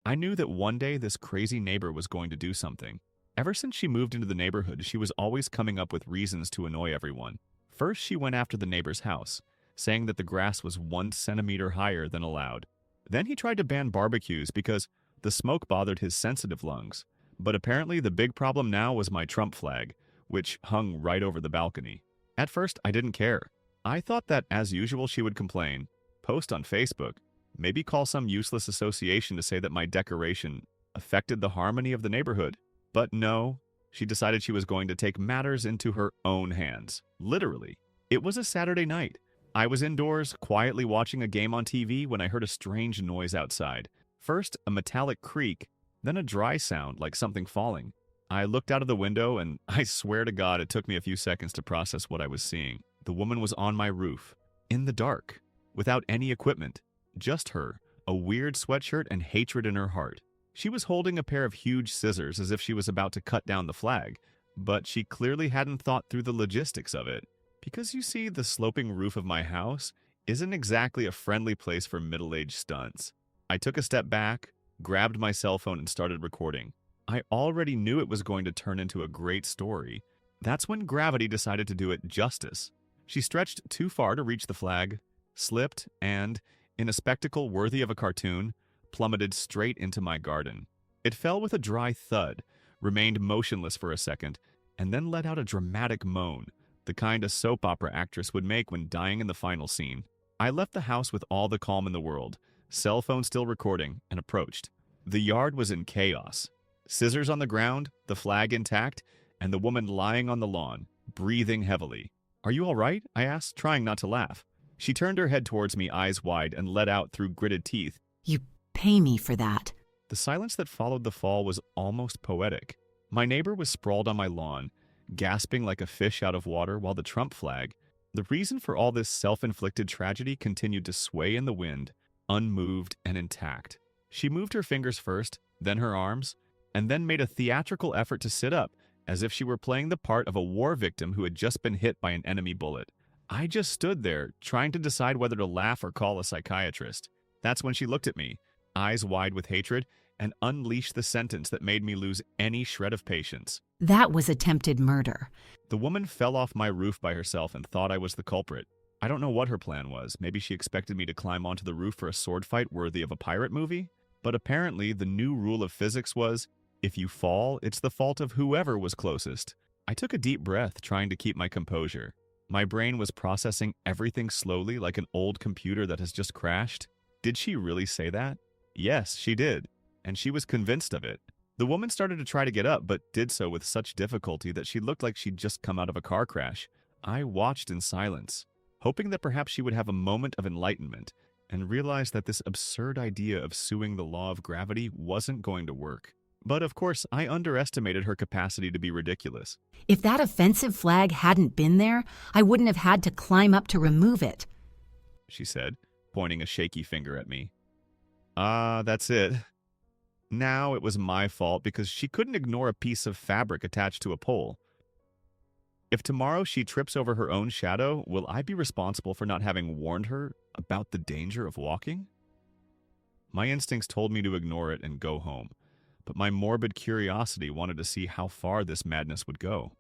I knew that one day this crazy neighbor was going to do something. Ever since she moved into the neighborhood, she was always coming up with reasons to annoy everyone. First, she went after the neighbor's house, saying that the grass was 1 centimeter higher than allowed. Then he tried to ban barbecues because the smoke bothered his sensitive lungs. But apparently the big problem now was my Trump flag, which hung right over the balcony. At first, I didn't care. I thought that, as usual, she would complain, post on Facebook, maybe call some useless association to say that my decoration affected the harmony of the neighborhood. But no, she decided she was going to take matters into her own hands. Literally. It was a Saturday night. I was indoors, quietly watching a game on TV when I heard a strange noise outside. First, a metallic creak, then a dry sound like something falling. I looked out of the window, and I swear to God it took me a few seconds to process what I was seeing. The woman was on my roof, in the dark, without any equipment. Just her, a weird sweatshirt and hatred in her heart. She was holding a pair of huge scissors as if she was about to cut down the flag, but she clearly hadn't thought through the logistics of it. Because you see, the sloping roof of my house isn't exactly a friendly place for middle-aged stunts. I took a step back, grabbed my cell phone, and started recording. I already knew it was going to turn into a great story. That's when gravity decided to do it justice. She stretched too far to reach the flag, slipped, and, in a spectacle worthy of a cartoon, plummeted straight into my garden. It fell with a dry thud, remained motionless for a second, and then let out a dramatic moan, the kind a soap opera actress would make when dying in the final scene. I left the house with all the calm in the world, cell phone still recording, and approached. The yard was in chaos. Scissors on the ground, the flag intact, and the woman lying on the lawn, breathing heavily. "Are you all right?" I asked, trying not to laugh. She turned her head towards me, eyes wide, and let out through gritted teeth, You pay me for that. The silence that followed the fall was almost poetic. My neighbor was sprawled on my lawn, gasping like a fish out of water, while the Trump flag, the reason for all this self-inflicted tragedy, continued to sway in the wind, unmoved and intact. She moved her fingers first, then her arms, and then made a theatrical effort to sit up, as if she were playing the part of a war victim who had just been hit by an enemy bullet. I just stood there, trying to decide whether to laugh or call a psychiatrist. That's when she looked at me, eyes wide with hatred, and unleashed the sentence that made me lose any shred of patience. That was attempted murder. The woman fell off my roof by herself and thought I was the culprit. I don't know what her plan was. Maybe she expected me to climb onto the roof for a sword fight worthy of a pirate movie? But apparently, the new rule of physics was, if you fall, it's the fault of whoever was closest. I took a deep breath, trying to keep my composure. My brain was processing everything slowly, like an old computer that has just crashed. Did she really say that? Yes, she did. And she was convinced of it. The woman started to try to get up, but did so with such difficulty that she looked like she'd just come out of a car crash. I watched in silence, hoping that perhaps she would have a moment of enlightenment and realize that this absurd idea of suing the law of gravity wasn't going to work. But of course, I underestimated her capacity to be ridiculous. If that offensive flag hadn't been there, I wouldn't have had to climb up to remove it, She said, pointing a shaky finger at me. That's it. Now it was my fault because she couldn't ignore a piece of fabric attached to a pole. If tomorrow she trips over her own shadow, will I be responsible for not having warned her about the danger of walking? My instincts told me to ignore it and go home, but my morbid curiosity wanted to see how far this madness would go.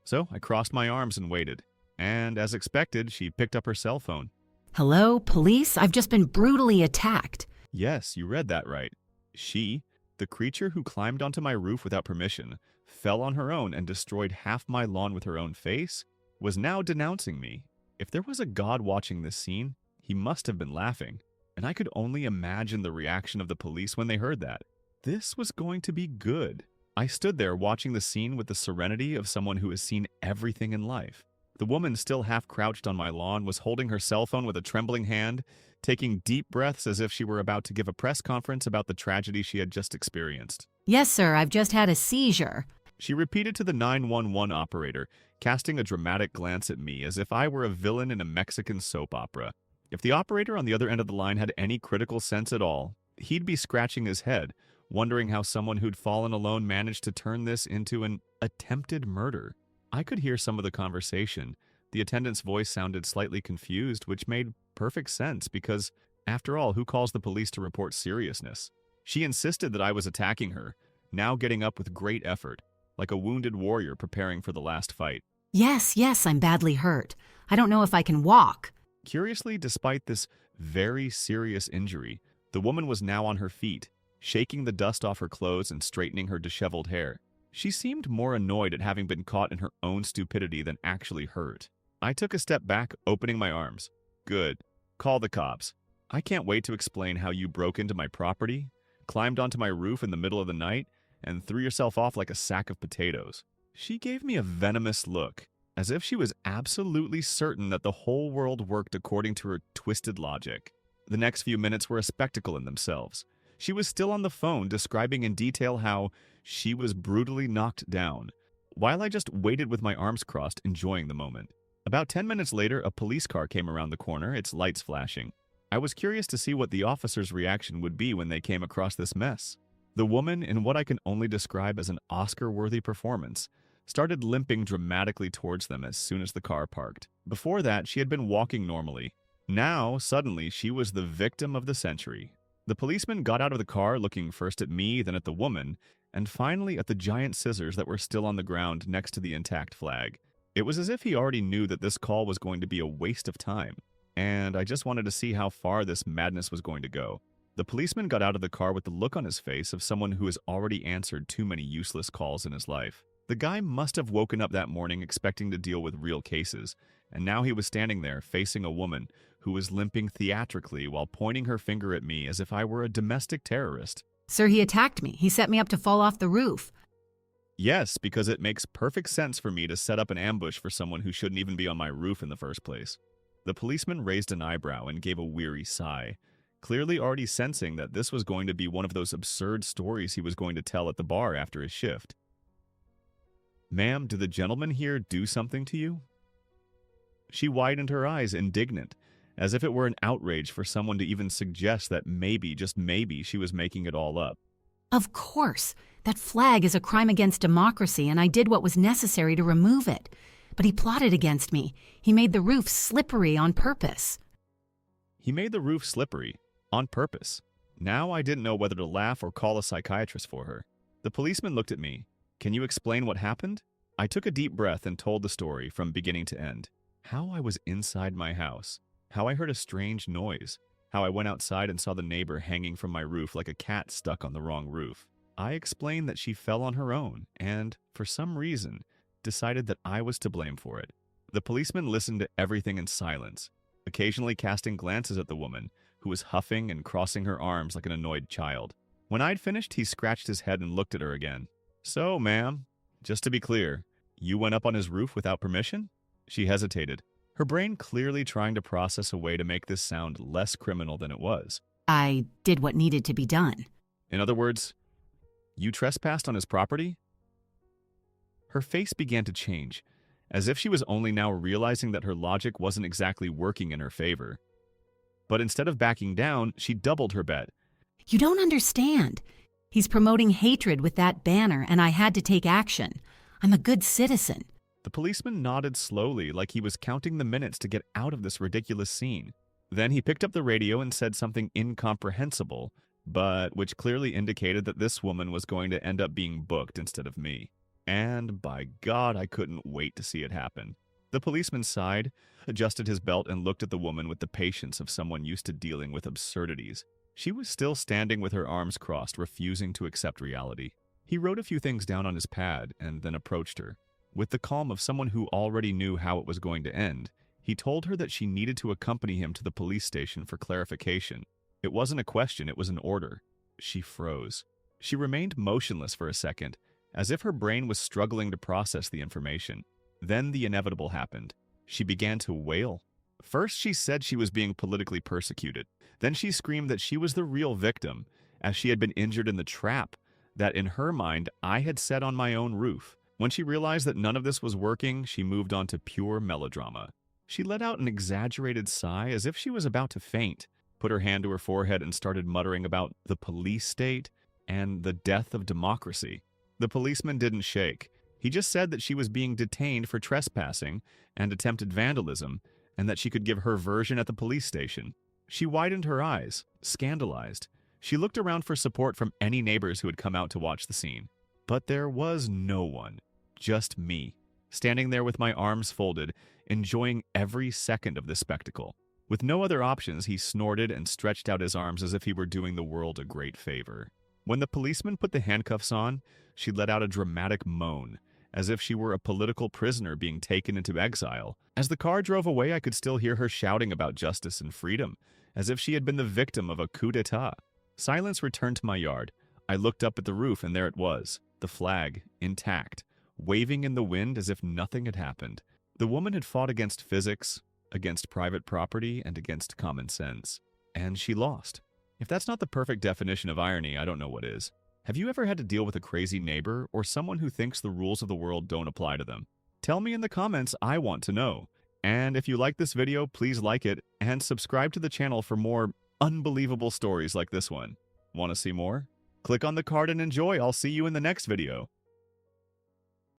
So I crossed my arms and waited, and as expected, she picked up her cell phone. Hello, police? I've just been brutally attacked. Yes, you read that right. She, the creature who climbed onto my roof without permission, fell on her own and destroyed half my lawn with her own face, was now denouncing me. If there was a god watching this scene, he must have been laughing, and I could only imagine the reaction of the police when they heard that. This was going to be good. I stood there watching the scene with the serenity of someone who has seen everything in life. The woman, still half crouched on my lawn, was holding her cell phone with a trembling hand, taking deep breaths as if she were about to give a press conference about the tragedy she had just experienced. Yes, sir, I've just had a seizure. She repeated to the 911 operator, casting a dramatic glance at me as if I were a villain in a Mexican soap opera. If the operator on the other end of the line had any critical sense at all, he'd be scratching his head, wondering how someone who'd fallen alone managed to turn this into an attempted murder. I could hear some of the conversation. The attendant's voice sounded slightly confused, which made perfect sense because, after all, who calls the police to report seriousness? She insisted that I was attacking her, now getting up with great effort, like a wounded warrior preparing for the last fight. Yes, yes, I'm badly hurt. I don't know if I can walk. Curiously, despite this very serious injury, the woman was now on her feet, shaking the dust off her clothes and straightening her disheveled hair. She seemed more annoyed at having been caught in her own stupidity than actually hurt. I took a step back, opening my arms. Good. Call the cops. I can't wait to explain how you broke into my property, climbed onto my roof in the middle of the night, and threw yourself off like a sack of potatoes. She gave me a venomous look, as if she was absolutely certain that the whole world worked according to her twisted logic. The next few minutes were a spectacle in themselves. She was still on the phone describing in detail how she was brutally knocked down, while I just waited with my arms crossed, enjoying the moment. About 10 minutes later, a police car came around the corner, its lights flashing. I was curious to see what the officer's reaction would be when they came across this mess. The woman, in what I can only describe as an Oscar-worthy performance, started limping dramatically towards them as soon as the car parked. Before that, she had been walking normally. Now, suddenly, she was the victim of the century. The policeman got out of the car, looking first at me, then at the woman, and finally at the giant scissors that were still on the ground next to the intact flag. It was as if he already knew that this call was going to be a waste of time, and I just wanted to see how far this madness was going to go. The policeman got out of the car with the look on his face of someone who has already answered too many useless calls in his life. The guy must have woken up that morning expecting to deal with real cases, and now he was standing there facing a woman who was limping theatrically while pointing her finger at me as if I were a domestic terrorist. Sir, he attacked me. He set me up to fall off the roof. Yes, because it makes perfect sense for me to set up an ambush for someone who shouldn't even be on my roof in the first place. The policeman raised an eyebrow and gave a weary sigh, clearly already sensing that this was going to be one of those absurd stories he was going to tell at the bar after his shift. Ma'am, did the gentleman here do something to you? She widened her eyes, indignant, as if it were an outrage for someone to even suggest that maybe, just maybe, she was making it all up. Of course. That flag is a crime against democracy, and I did what was necessary to remove it. But he plotted against me. He made the roof slippery on purpose. He made the roof slippery, on purpose. Now I didn't know whether to laugh or call a psychiatrist for her. The policeman looked at me. Can you explain what happened? I took a deep breath and told the story from beginning to end. How I was inside my house. How I heard a strange noise. How I went outside and saw the neighbor hanging from my roof like a cat stuck on the wrong roof. I explained that she fell on her own and, for some reason, decided that I was to blame for it. The policeman listened to everything in silence, occasionally casting glances at the woman, who was huffing and crossing her arms like an annoyed child. When I'd finished, he scratched his head and looked at her again. So, ma'am, just to be clear, you went up on his roof without permission? She hesitated, her brain clearly trying to process a way to make this sound less criminal than it was. I did what needed to be done. In other words, you trespassed on his property? Her face began to change, as if she was only now realizing that her logic wasn't exactly working in her favor. But instead of backing down, she doubled her bet. You don't understand. He's promoting hatred with that banner, and I had to take action. I'm a good citizen. The policeman nodded slowly, like he was counting the minutes to get out of this ridiculous scene. Then he picked up the radio and said something incomprehensible, but which clearly indicated that this woman was going to end up being booked instead of me. And by God, I couldn't wait to see it happen. The policeman sighed, adjusted his belt, and looked at the woman with the patience of someone used to dealing with absurdities. She was still standing with her arms crossed, refusing to accept reality. He wrote a few things down on his pad and then approached her. With the calm of someone who already knew how it was going to end, he told her that she needed to accompany him to the police station for clarification. It wasn't a question, it was an order. She froze. She remained motionless for a second, as if her brain was struggling to process the information. Then the inevitable happened. She began to wail. First, she said she was being politically persecuted. Then she screamed that she was the real victim, as she had been injured in the trap that, in her mind, I had set on my own roof. When she realized that none of this was working, she moved on to pure melodrama. She let out an exaggerated sigh as if she was about to faint, put her hand to her forehead and started muttering about the police state and the death of democracy. The policeman didn't shake. He just said that she was being detained for trespassing and attempted vandalism, and that she could give her version at the police station. She widened her eyes, scandalized. She looked around for support from any neighbors who had come out to watch the scene. But there was no one, just me, standing there with my arms folded, enjoying every second of this spectacle. With no other options, he snorted and stretched out his arms as if he were doing the world a great favor. When the policeman put the handcuffs on, she let out a dramatic moan, as if she were a political prisoner being taken into exile. As the car drove away, I could still hear her shouting about justice and freedom, as if she had been the victim of a coup d'etat. Silence returned to my yard. I looked up at the roof, and there it was, the flag, intact, waving in the wind as if nothing had happened. The woman had fought against physics, against private property, and against common sense. And she lost. If that's not the perfect definition of irony, I don't know what is. Have you ever had to deal with a crazy neighbor or someone who thinks the rules of the world don't apply to them? Tell me in the comments, I want to know. And if you like this video, please like it and subscribe to the channel for more unbelievable stories like this one. Want to see more? Click on the card and enjoy. I'll see you in the next video.